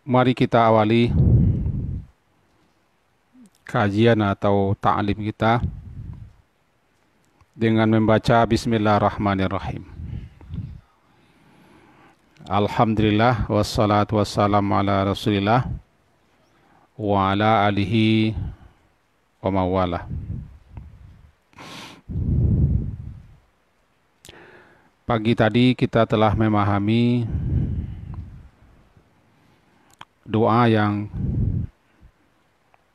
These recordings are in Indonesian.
Mari kita awali kajian atau ta'lim kita dengan membaca Bismillahirrahmanirrahim. Alhamdulillah wassalatu wassalamu ala Rasulillah wa ala alihi wa mawala. Pagi tadi kita telah memahami doa yang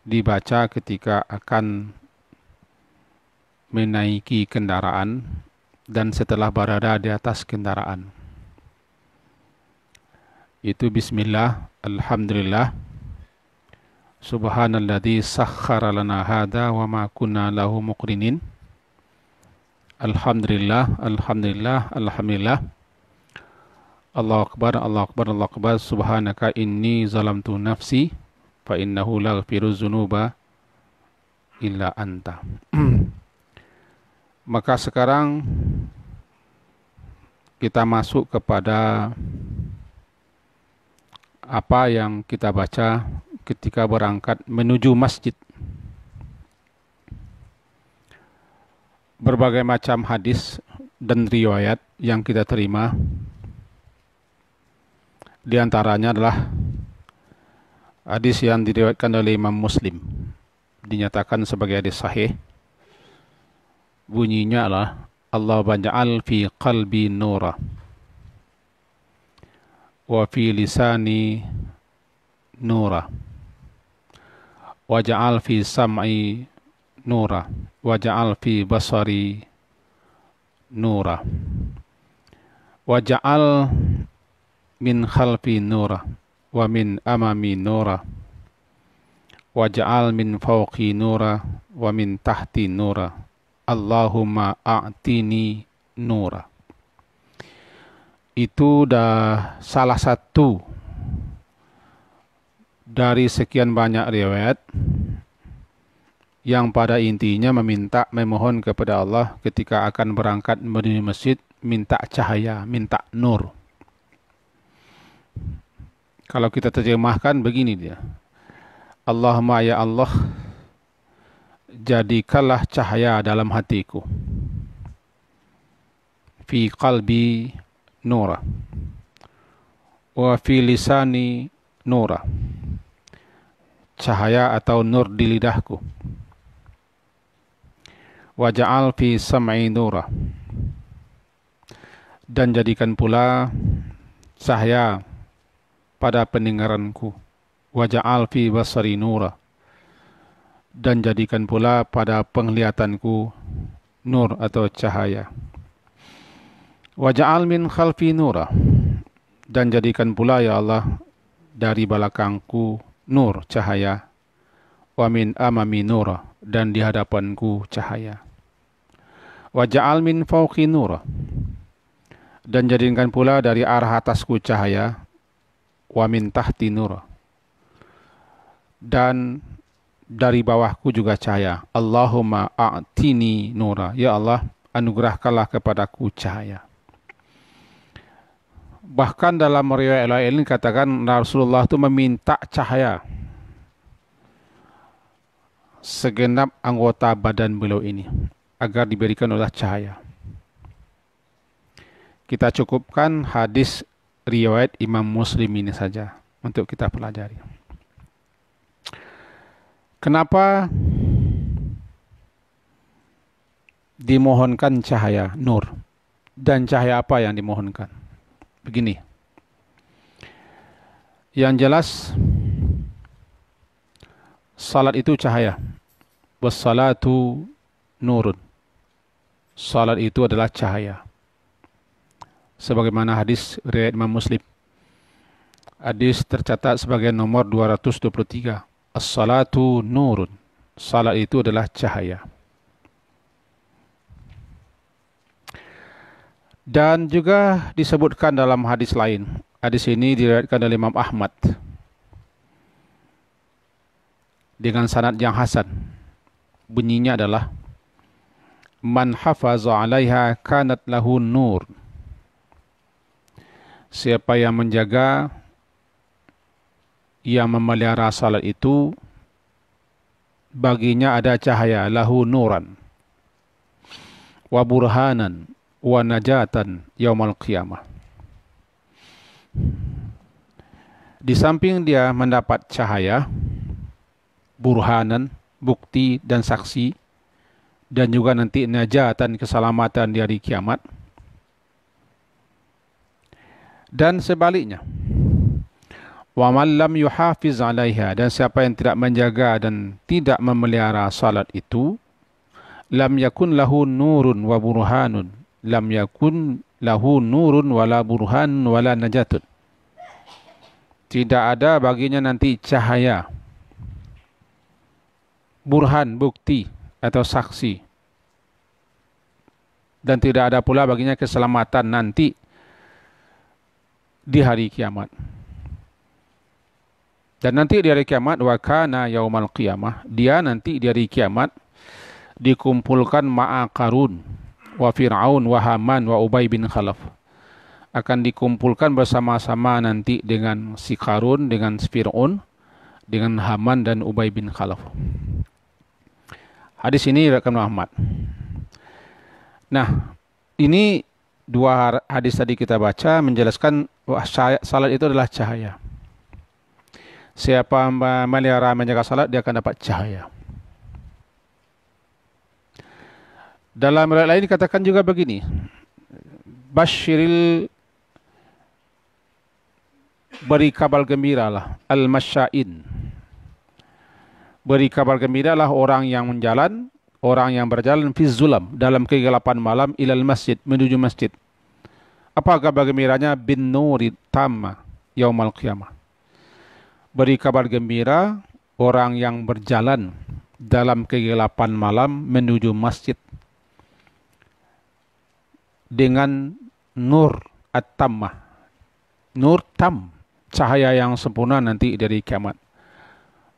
dibaca ketika akan menaiki kendaraan dan setelah berada di atas kendaraan. Itu bismillah, alhamdulillah, subhanalladzi sakhkhara lana hadza wa ma kunna lahu muqrinin. Alhamdulillah, alhamdulillah, alhamdulillah. Allahu akbar, Allahu akbar, Allahu akbar. Subhanaka inni zalamtu nafsi fa innahu la yaghfiru dzunuba illa anta. Maka sekarang kita masuk kepada apa yang kita baca ketika berangkat menuju masjid. Berbagai macam hadis dan riwayat yang kita terima, di antaranya adalah hadis yang diriwayatkan oleh Imam Muslim, dinyatakan sebagai hadis sahih. Bunyinya adalah Allah baja'al fi qalbi nura wa fi lisani nura waja'al fi sam'i nura waja'al fi basari nura waja'al min khalfi nura wa min amami nura waj'al min fawqi nura wa min tahti nura Allahumma a'tini nura. Itu dah salah satu dari sekian banyak riwayat yang pada intinya memohon kepada Allah ketika akan berangkat menuju masjid, minta cahaya, minta nur. Kalau kita terjemahkan begini dia. Allahumma ya Allah, jadikanlah cahaya dalam hatiku. Fi qalbi nura. Wa fi lisani nura. Cahaya atau nur di lidahku. Waja'al fi sam'i nura. Dan jadikan pula cahaya pada pendengaranku. Waja'al fi basari nura. Dan jadikan pula pada penglihatanku nur atau cahaya. Waja'al min khalfi nura. Dan jadikan pula ya Allah dari belakangku nur cahaya. Wa min amami nura. Dan di hadapanku cahaya. Waja'al min fawqi nura. Dan jadikan pula dari arah atasku cahaya. Wa min tahti nura. Dan dari bawahku juga cahaya. Allahumma a'tini nura. Ya Allah, anugerahkanlah kepadaku cahaya. Bahkan dalam riwayat lain katakan Rasulullah itu meminta cahaya segenap anggota badan beliau ini agar diberikan oleh cahaya. Kita cukupkan hadis riwayat Imam Muslim ini saja untuk kita pelajari. Kenapa dimohonkan cahaya nur? Dan cahaya apa yang dimohonkan? Begini. Yang jelas salat itu cahaya. Wassalatu nurun. Salat itu adalah cahaya. Sebagaimana hadis riwayat Imam Muslim. Hadis tercatat sebagai nomor 223. As-salatu nurun. Salat itu adalah cahaya. Dan juga disebutkan dalam hadis lain. Hadis ini diriwayatkan oleh Imam Ahmad dengan sanad yang hasan. Bunyinya adalah man hafaza 'alaiha kanat lahu nur. Siapa yang menjaga yang memelihara salat itu baginya ada cahaya, lahu nuran wa burhanan wa najatan yaumal qiyamah. Di samping dia mendapat cahaya, burhanan, bukti dan saksi, dan juga nanti najatan, keselamatan di hari kiamat. Dan sebaliknya, wa man lam yuhafiz 'alaiha, dan siapa yang tidak menjaga dan tidak memelihara salat itu, lam yakun lahu nurun wa burhanun, lam yakun lahu nurun wala burhan wala najatun. Tidak ada baginya nanti cahaya, burhan, bukti atau saksi, dan tidak ada pula baginya keselamatan nanti di hari kiamat. Dan nanti di hari kiamat, wa kana yaumal qiyamah, dia nanti di hari kiamat dikumpulkan ma'a Qarun wa Fir'aun wa Haman wa Ubay bin Khalaf. Akan dikumpulkan bersama-sama nanti dengan si Qarun, dengan Fir'aun, dengan Haman dan Ubay bin Khalaf. Hadis ini rekan Muhammad. Nah, ini dua hadis tadi kita baca menjelaskan bahwa salat itu adalah cahaya. Siapa memelihara menjaga salat, dia akan dapat cahaya. Dalam riwayat lain dikatakan juga begini, Basyiril, beri kabar gembiralah, al-masya'in, beri kabar gembiralah orang yang berjalan fi zulam, dalam kegelapan malam, ilal masjid, menuju masjid. Apa kabar gembiranya? Bin nuri tamma yaumal qiyamah. Beri kabar gembira orang yang berjalan dalam kegelapan malam menuju masjid dengan nur at-tammah, nur tam, cahaya yang sempurna nanti dari kiamat.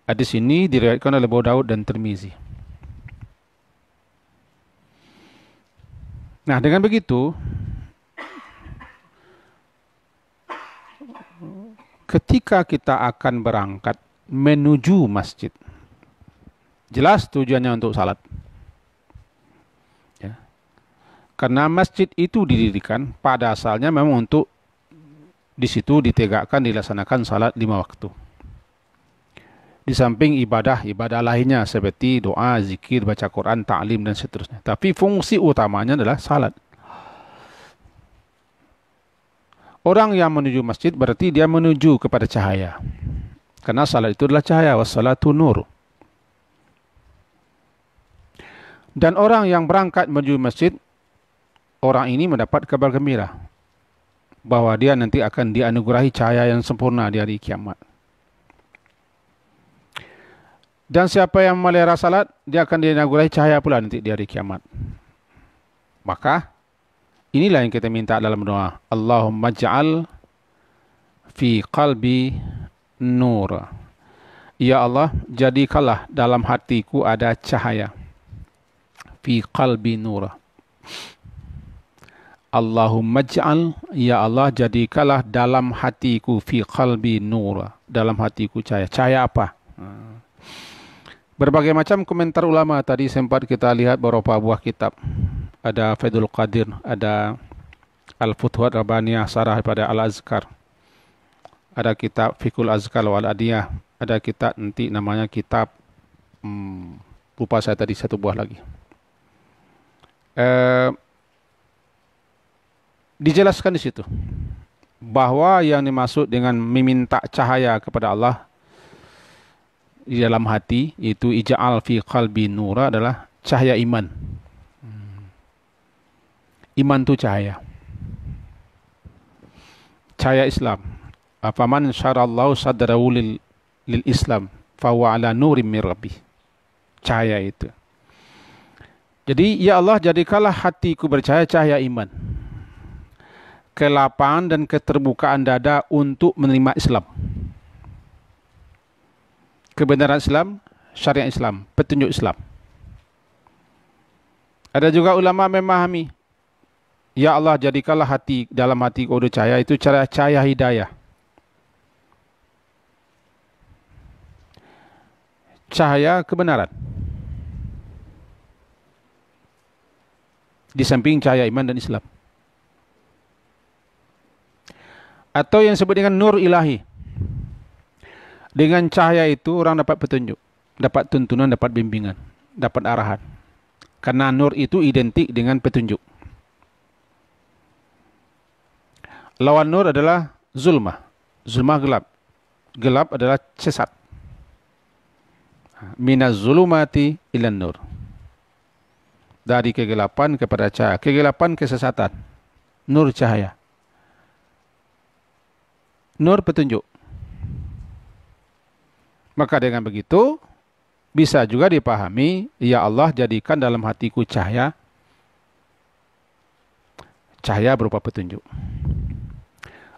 Hadis ini diriwayatkan oleh Abu Daud dan Tirmizi. Nah, dengan begitu, ketika kita akan berangkat menuju masjid, jelas tujuannya untuk salat. Ya. Karena masjid itu didirikan pada asalnya memang untuk di situ ditegakkan, dilaksanakan salat 5 waktu. Di samping ibadah lainnya seperti doa, zikir, baca Quran, ta'lim dan seterusnya. Tapi fungsi utamanya adalah salat. Orang yang menuju masjid berarti dia menuju kepada cahaya. Karena salat itu adalah cahaya, wassalatu nur. Dan orang yang berangkat menuju masjid, orang ini mendapat kabar gembira bahwa dia nanti akan dianugerahi cahaya yang sempurna di hari kiamat. Dan siapa yang memelihara salat, dia akan dianugerahi cahaya pula nanti di hari kiamat. Maka inilah yang kita minta dalam doa. Allahumma ja'al fi qalbi nur. Ya Allah, jadikanlah dalam hatiku ada cahaya. Fi qalbi nur. Allahumma ja'al, ya Allah, jadikanlah dalam hatiku fi qalbi nur. Dalam hatiku cahaya. Cahaya apa? Berbagai macam komentar ulama tadi sempat kita lihat beberapa buah kitab. Ada Faidul Qadir, ada Al-Futuhat Rabbaniyah, Sarah pada Al-Azkar. Ada kitab Fiqhul Azkar wal Adiyah. Ada kitab nanti namanya kitab, lupa saya tadi satu buah lagi. Dijelaskan di situ bahwa yang dimaksud dengan meminta cahaya kepada Allah di dalam hati itu ija'al fi qalbi nura adalah cahaya iman. Iman itu cahaya. Cahaya Islam. Afaman syarallahu sadrahu lil Islam fa huwa ala nurim min rabbih. Cahaya itu. Jadi ya Allah, jadikanlah hatiku bercahaya, cahaya iman. Kelapangan dan keterbukaan dada untuk menerima Islam. Kebenaran Islam, syariat Islam, petunjuk Islam. Ada juga ulama memahami, ya Allah, jadikanlah hati, dalam hati kau ada cahaya, itu cahaya hidayah. cahaya kebenaran. Di samping cahaya iman dan Islam. Atau yang disebut dengan nur ilahi. Dengan cahaya itu orang dapat petunjuk, dapat tuntunan, dapat bimbingan, dapat arahan. Karena nur itu identik dengan petunjuk. Lawan nur adalah zulmah. Zulmah gelap. Gelap adalah sesat. Minaz zulumati ilan nur. Dari kegelapan kepada cahaya. Kegelapan kesesatan. Nur cahaya. Nur petunjuk. Maka dengan begitu, bisa juga dipahami, ya Allah jadikan dalam hatiku cahaya. Cahaya berupa petunjuk.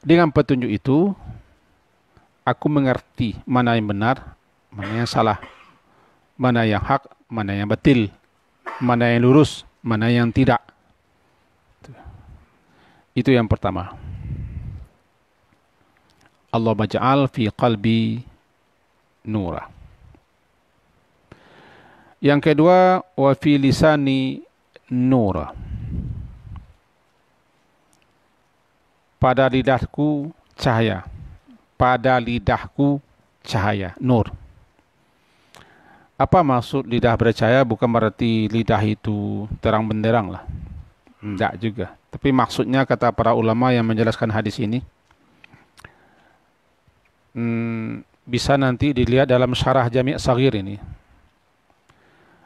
Dengan petunjuk itu, aku mengerti mana yang benar, mana yang salah, mana yang hak, mana yang batil, mana yang lurus, mana yang tidak. Itu yang pertama. Allah baja'al fi qalbi nura. Yang kedua, wa fi lisani nura. Pada lidahku cahaya. Pada lidahku cahaya, nur. Apa maksud lidah bercahaya? Bukan berarti lidah itu terang benderang lah. Tidak juga. Tapi maksudnya kata para ulama yang menjelaskan hadis ini, bisa nanti dilihat dalam syarah Jami' Shaghir ini.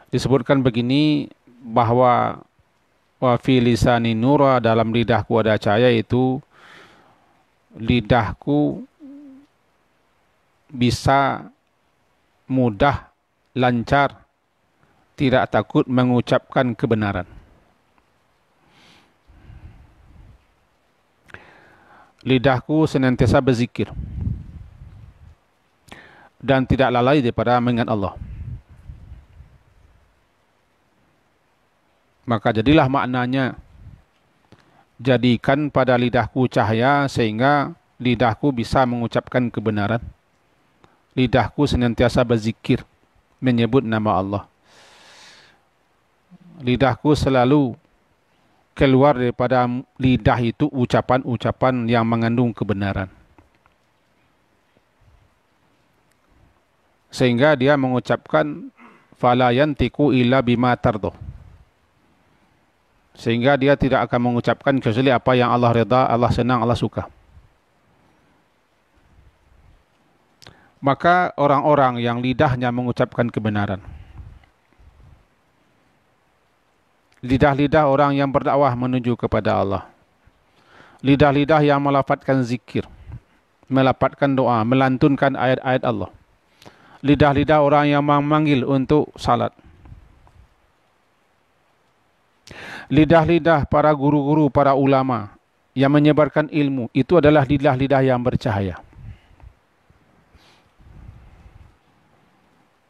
Disebutkan begini, bahwa wa fi lisani nura, dalam lidahku ada cahaya, itu lidahku bisa mudah, lancar, tidak takut mengucapkan kebenaran. Lidahku senantiasa berzikir dan tidak lalai daripada mengingat Allah. Maka jadilah maknanya, jadikan pada lidahku cahaya sehingga lidahku bisa mengucapkan kebenaran. Lidahku senantiasa berzikir, menyebut nama Allah. Lidahku selalu keluar daripada lidah itu ucapan-ucapan yang mengandung kebenaran. Sehingga dia mengucapkan fala yantiqu illa bima tardo. Sehingga dia tidak akan mengucapkan kecuali apa yang Allah redha, Allah senang, Allah suka. Maka orang-orang yang lidahnya mengucapkan kebenaran, lidah-lidah orang yang berdakwah menuju kepada Allah, lidah-lidah yang melafazkan zikir, melafazkan doa, melantunkan ayat-ayat Allah, lidah-lidah orang yang memanggil untuk salat, lidah-lidah para guru-guru, para ulama yang menyebarkan ilmu, itu adalah lidah-lidah yang bercahaya.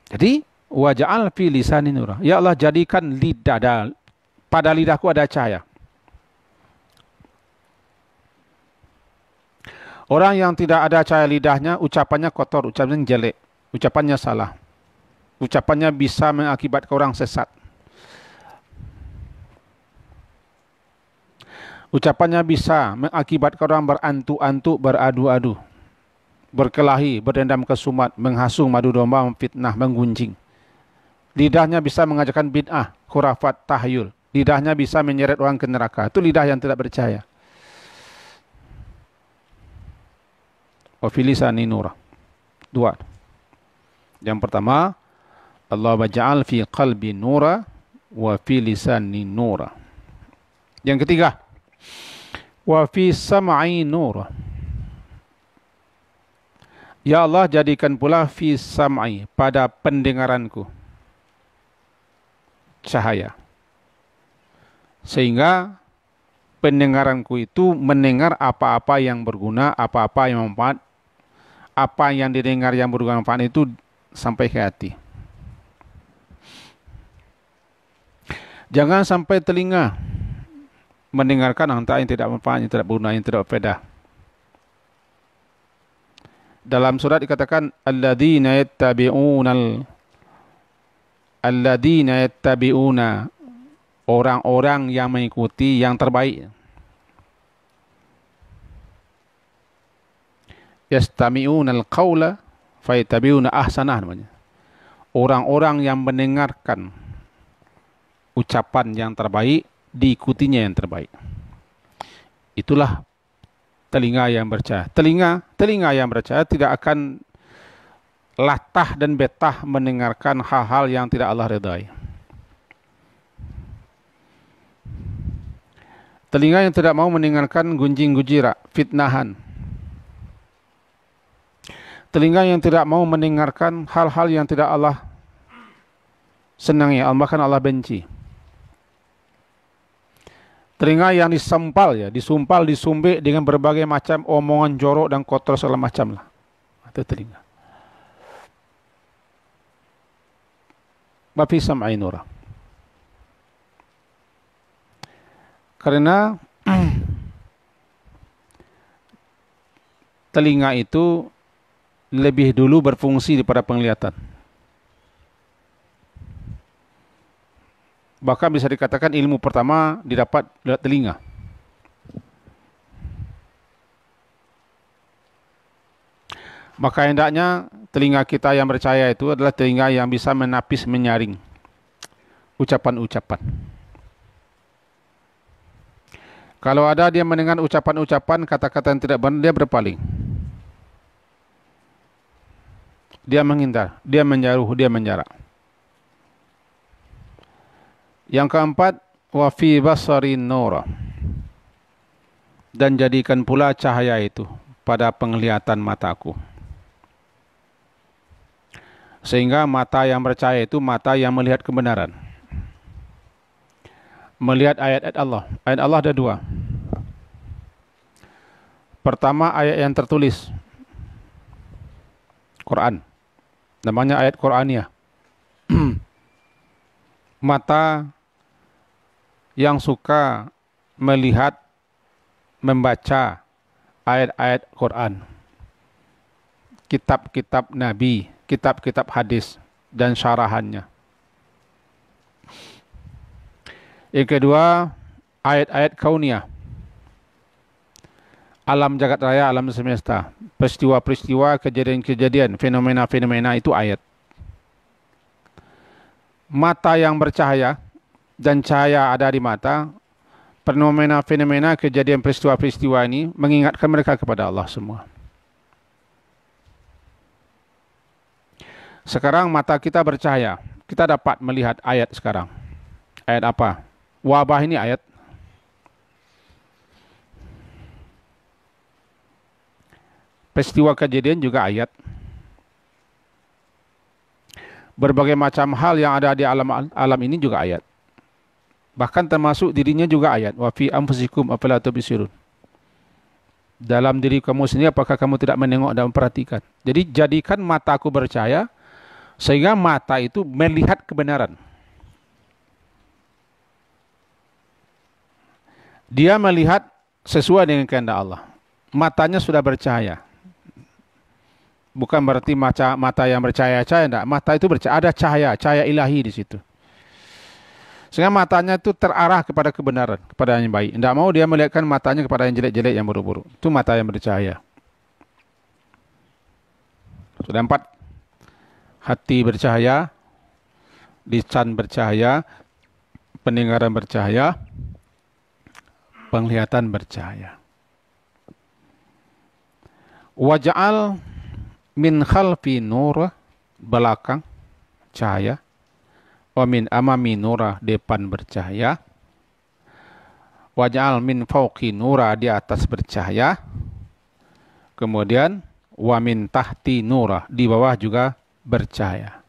Jadi, waja'al fi lisani nura. Ya Allah, jadikan lidah, pada lidahku ada cahaya. Orang yang tidak ada cahaya lidahnya, ucapannya kotor, ucapannya jelek, ucapannya salah, ucapannya bisa mengakibatkan orang sesat, ucapannya bisa mengakibatkan orang berantuk-antuk, beradu-adu, berkelahi, berdendam kesumat, menghasung, madu domba, memfitnah, menggunjing. Lidahnya bisa mengajarkan bid'ah, khurafat, tahyul. Lidahnya bisa menyeret orang ke neraka. Itu lidah yang tidak bercahaya. Wa fi lisani nura. Dua. Yang pertama, Allah baja'al fi qalbi nura wa fi lisani nura. Yang ketiga, wa fi sam'i nura. Ya Allah, jadikan pula fi sam'i, pada pendengaranku cahaya. Sehingga pendengaranku itu mendengar apa-apa yang berguna, apa-apa yang manfaat. Apa yang didengar yang berguna manfaat itu sampai ke hati. Jangan sampai telinga mendengarkan hal yang tidak manfaat, yang tidak berguna, yang tidak berfaedah. Dalam surat dikatakan alladzina yattabi'unal alladzina yattabi'una, orang-orang yang mengikuti yang terbaik. Yastami'una al-qawla fayattabi'una ahsanah namanya. Orang-orang yang mendengarkan ucapan yang terbaik, diikutinya yang terbaik. Itulah telinga yang percaya. Telinga yang percaya tidak akan latah dan betah mendengarkan hal-hal yang tidak Allah ridai. Telinga yang tidak mau mendengarkan gunjing gujira, fitnahan. Telinga yang tidak mau mendengarkan hal-hal yang tidak Allah senangi, bahkan Allah benci. Telinga yang disumpal, disumbik dengan berbagai macam omongan jorok dan kotor segala macam lah. Itu telinga. Bafi sam'i nura. Karena telinga itu lebih dulu berfungsi daripada penglihatan. Bahkan bisa dikatakan ilmu pertama didapat lewat telinga. Maka hendaknya telinga kita yang percaya itu adalah telinga yang bisa menapis, menyaring ucapan-ucapan. Kalau ada dia mendengar ucapan-ucapan, kata-kata yang tidak benar, dia berpaling. Dia menghindar, dia menjauh, dia menjarak. Yang keempat, wa fi basarin nura. Dan jadikan pula cahaya itu pada penglihatan mataku. Sehingga mata yang percaya itu mata yang melihat kebenaran. Melihat ayat-ayat Allah. Ayat Allah ada dua. Pertama ayat yang tertulis. Quran. Namanya ayat Qur'aniyah. Mata yang suka melihat, membaca ayat-ayat Quran, kitab-kitab Nabi, kitab-kitab hadis, dan syarahannya. Yang kedua, ayat-ayat kauniyah. Alam jagat raya, alam semesta, peristiwa-peristiwa, kejadian-kejadian, fenomena-fenomena itu ayat. Mata yang bercahaya dan cahaya ada di mata, fenomena-fenomena, kejadian, peristiwa-peristiwa ini mengingatkan mereka kepada Allah semua. Sekarang mata kita bercahaya, kita dapat melihat ayat sekarang. Ayat apa? Wabah ini ayat. Peristiwa kejadian juga ayat. Berbagai macam hal yang ada di alam ini juga ayat. Bahkan termasuk dirinya juga ayat. Wa fi anfusikum afala tubsirun. Dalam diri kamu sendiri apakah kamu tidak menengok dan memperhatikan? Jadi jadikan mataku bercahaya sehingga mata itu melihat kebenaran. Dia melihat sesuai dengan kehendak Allah. Matanya sudah bercahaya. Bukan berarti mata yang bercahaya-cahaya, enggak. Mata itu bercahaya, ada cahaya ilahi di situ. Sehingga matanya itu terarah kepada kebenaran, kepada yang baik. Tidak mau dia melihatkan matanya kepada yang jelek-jelek, yang buruk-buruk. Itu mata yang bercahaya. Sudah 4. Hati bercahaya, lisan bercahaya, pendengaran bercahaya, penglihatan bercahaya. Waj'al min khalfi nura, belakang cahaya. Wa min amami nura, depan bercahaya. Waj'al min fawqi nura, di atas bercahaya. Kemudian wa min tahti nura, di bawah juga bercahaya.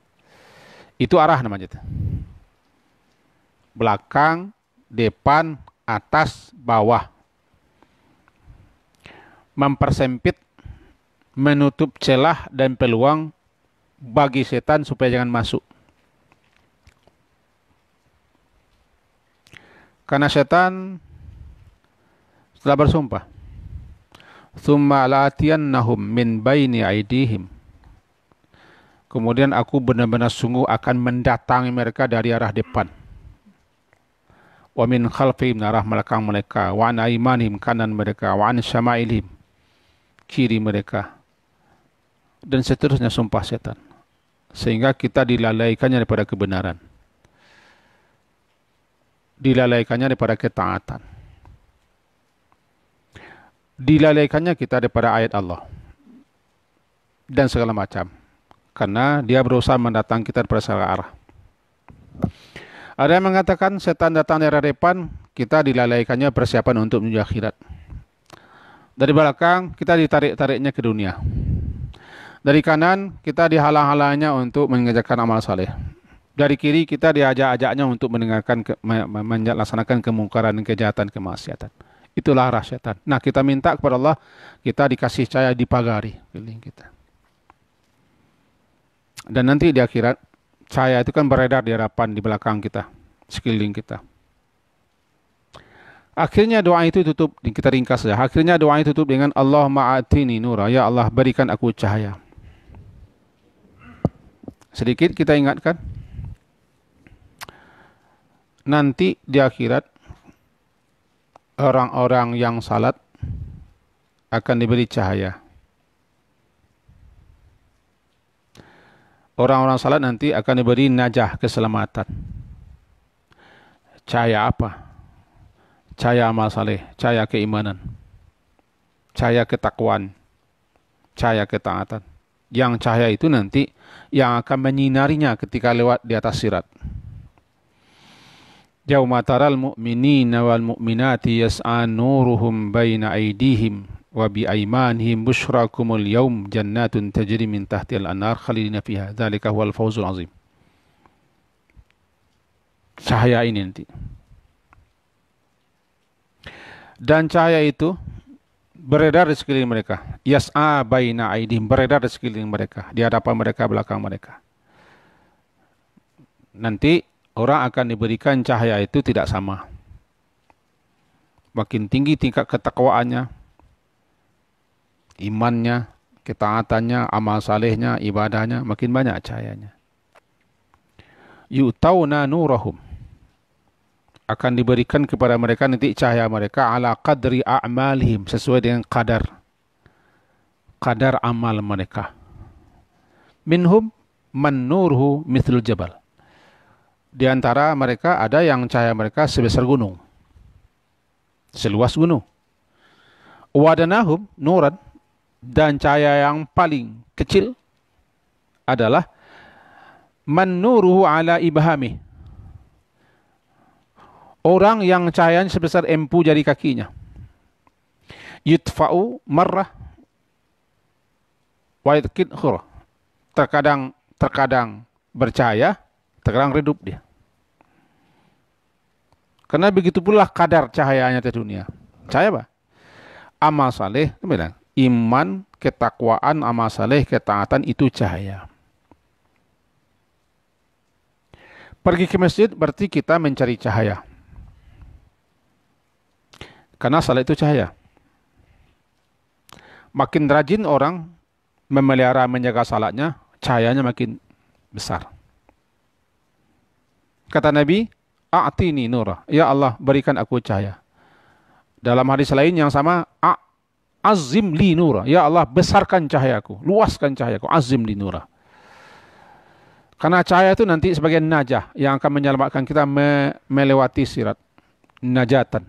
Itu arah namanya itu. Belakang, depan, atas, bawah. Mempersempit, menutup celah dan peluang bagi setan supaya jangan masuk. Karena setan telah bersumpah, "Tsumma la'atiyannahum min baini aydihim Kemudian aku benar-benar sungguh akan mendatangi mereka dari arah depan. Wa min khalfihim, arah belakang mereka. Wa an aimanihim, kanan mereka. Wa an syama'ilihim, kiri mereka. Dan seterusnya sumpah setan. Sehingga kita dilalaikannya daripada kebenaran. Dilalaikannya daripada ketaatan. Dilalaikannya kita daripada ayat Allah. Dan segala macam. Karena dia berusaha mendatang kita daripada salah arah. Ada yang mengatakan setan datang dari arah depan, kita dilalaikannya persiapan untuk menuju akhirat. Dari belakang, kita ditarik-tariknya ke dunia. Dari kanan, kita dihalang-halangnya untuk mengerjakan amal saleh. Dari kiri, kita diajak-ajaknya untuk melaksanakan kemungkaran, kejahatan, kemaksiatan. Itulah arah setan. Nah, kita minta kepada Allah, kita dikasih cahaya dipagari keliling kita. Dan nanti di akhirat, cahaya itu kan beredar di hadapan, di belakang kita, sekeliling kita. Akhirnya doa itu tutup, kita ringkas saja. Akhirnya doa itu tutup dengan Allahumma atini nura, ya Allah berikan aku cahaya. Sedikit kita ingatkan, nanti di akhirat orang-orang yang salat akan diberi cahaya. Orang-orang salat nanti akan diberi najah, keselamatan. Cahaya apa? Cahaya amal saleh, cahaya keimanan, cahaya ketakwaan, cahaya ketaatan. Yang cahaya itu nanti yang akan menyinarinya ketika lewat di atas sirat. Yauma taral mu'minina wal mu'minati yas'a nuruhum baina aydihim wa bi aymanihim busyrakumul yaum jannatun tajri min tahtil anhar khalidina fiha dzalika huwal fawzul azim. Cahaya ini nanti. Dan cahaya itu beredar di sekeliling mereka. Yas'a baina aydihim, beredar di sekeliling mereka, di hadapan mereka, belakang mereka. Nanti orang akan diberikan cahaya itu tidak sama. Makin tinggi tingkat ketakwaannya, imannya, ketaatannya, amal salehnya, ibadahnya, makin banyak cahayanya. Yu'tauna nurahum, akan diberikan kepada mereka nanti cahaya mereka ala qadri a'malihim, sesuai dengan kadar amal mereka. Minhum man nurhu mithlul jabal. Di antara mereka ada yang cahaya mereka sebesar gunung, seluas gunung. Wadanahum nuran, dan cahaya yang paling kecil adalah man nuruhu ala ibhami, orang yang cahayanya sebesar empu jari kakinya. Yutfa'u marrah wa yadkid khurah, terkadang bercahaya, terkadang redup dia. Karena begitu pula kadar cahayanya di dunia. Cahaya apa? Amal saleh, iman, ketakwaan, amal saleh, ketaatan, itu cahaya. Pergi ke masjid berarti kita mencari cahaya. Karena salat itu cahaya. Makin rajin orang memelihara, menjaga salatnya, cahayanya makin besar. Kata Nabi, a'tini nura, ya Allah berikan aku cahaya. Dalam hadis lain yang sama, azim li nura, ya Allah besarkan cahayaku, luaskan cahayaku, azim li nura. Karena cahaya itu nanti sebagai najah yang akan menyelamatkan kita melewati sirat. Najatan,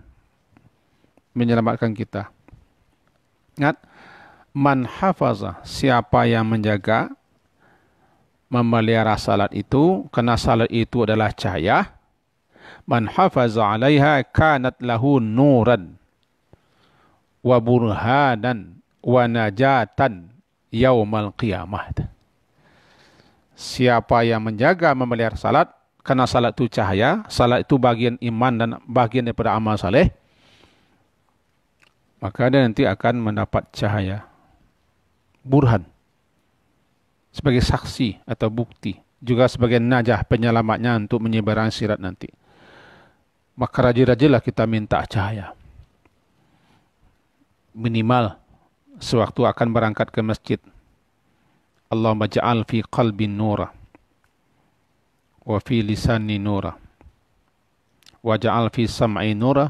menyelamatkan kita. Ingat, man hafaza, siapa yang menjaga, memelihara salat itu, karena salat itu adalah cahaya. Man hafaza 'alaiha kanat lahu nuran wa burhanan wa najatan yaumal qiyamah. Siapa yang menjaga, memelihara salat, karena salat itu cahaya, salat itu bagian iman dan bagian daripada amal saleh, maka dia nanti akan mendapat cahaya, burhan, sebagai saksi atau bukti, juga sebagai najah penyelamatnya untuk menyeberang sirat nanti. Maka rajin-rajinlah kita minta cahaya. Minimal sewaktu akan berangkat ke masjid, Allahumma ja'al fi qalbi nura wa fi lisani nura wa ja'al fi sam'i nura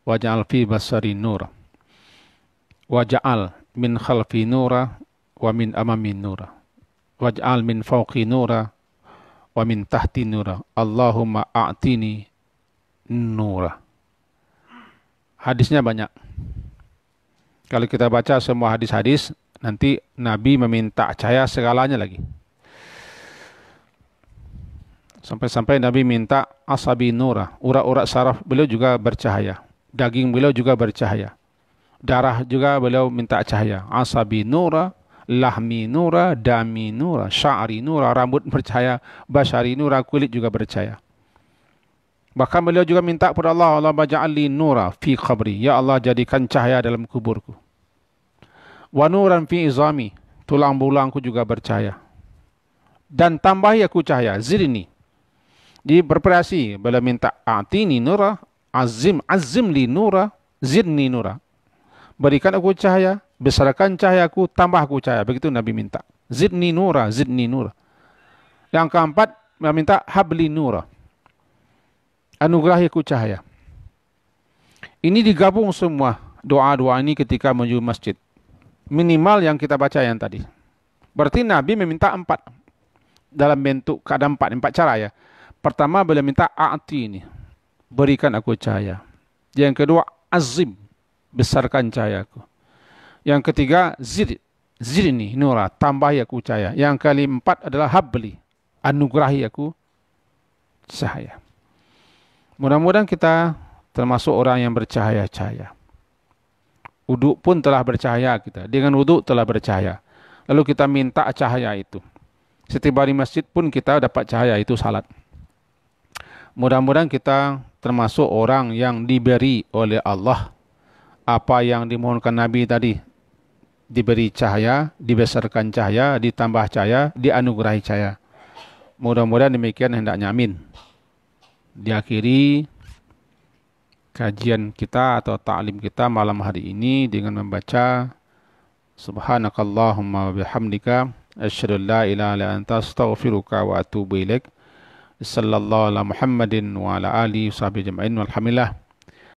wa ja'al fi basari nura wa ja'al min khalfi nura wa min amami nura wa ja'al min fawqi nura wa min tahti nura. Allahumma a'tini nura. Hadisnya banyak. Kalau kita baca semua hadis-hadis, nanti Nabi meminta cahaya segalanya lagi. Sampai-sampai Nabi minta asabi nura, urat-urat saraf beliau juga bercahaya. Daging beliau juga bercahaya. Darah juga beliau minta cahaya. Asabi nura, lahmi nura, dami nura, sya'ri nura, rambut bercahaya, basyari nura, kulit juga bercahaya. Bahkan beliau juga minta kepada Allah, Allah ja'alli nura fi qabri. Ya Allah, jadikan cahaya dalam kuburku. Wa nuran fi izami, tulang bulangku juga bercahaya. Dan tambahi aku cahaya, zidni. Di bervariasi, beliau minta atini nura, azim li nura, zidni nura. Berikan aku cahaya, besarkan cahayaku, tambah aku cahaya. Begitu Nabi minta. Zidni nura, zidni nura. Yang keempat, Nabi minta habli nura. Anugerahi aku cahaya. Ini digabung semua doa-doa ini ketika menuju masjid. Minimal yang kita baca yang tadi. Berarti Nabi meminta 4. Dalam bentuk keadaan 4 cara ya. Pertama beliau minta a'ti ini. Berikan aku cahaya. Yang kedua azim. Besarkan cahayaku. Yang ketiga zidni nura. Tambahi aku cahaya. Yang keempat adalah habli. Anugerahi aku cahaya. Mudah-mudahan kita termasuk orang yang bercahaya-cahaya. Wuduk pun telah bercahaya kita. Dengan wuduk telah bercahaya. Lalu kita minta cahaya itu. Setiap di masjid pun kita dapat cahaya itu salat. Mudah-mudahan kita termasuk orang yang diberi oleh Allah apa yang dimohonkan Nabi tadi. Diberi cahaya, dibesarkan cahaya, ditambah cahaya, dianugerahi cahaya. Mudah-mudahan demikian hendaknya, amin. Diakhiri kajian kita atau ta'lim kita malam hari ini dengan membaca Subhanakallahumma wa bihamdika asyhadu an la ilaha illa anta astaghfiruka wa atubu ilaik. Sallallahu ala Muhammadin wa ala alihi wa sahbihi ajma'in walhamdulillah.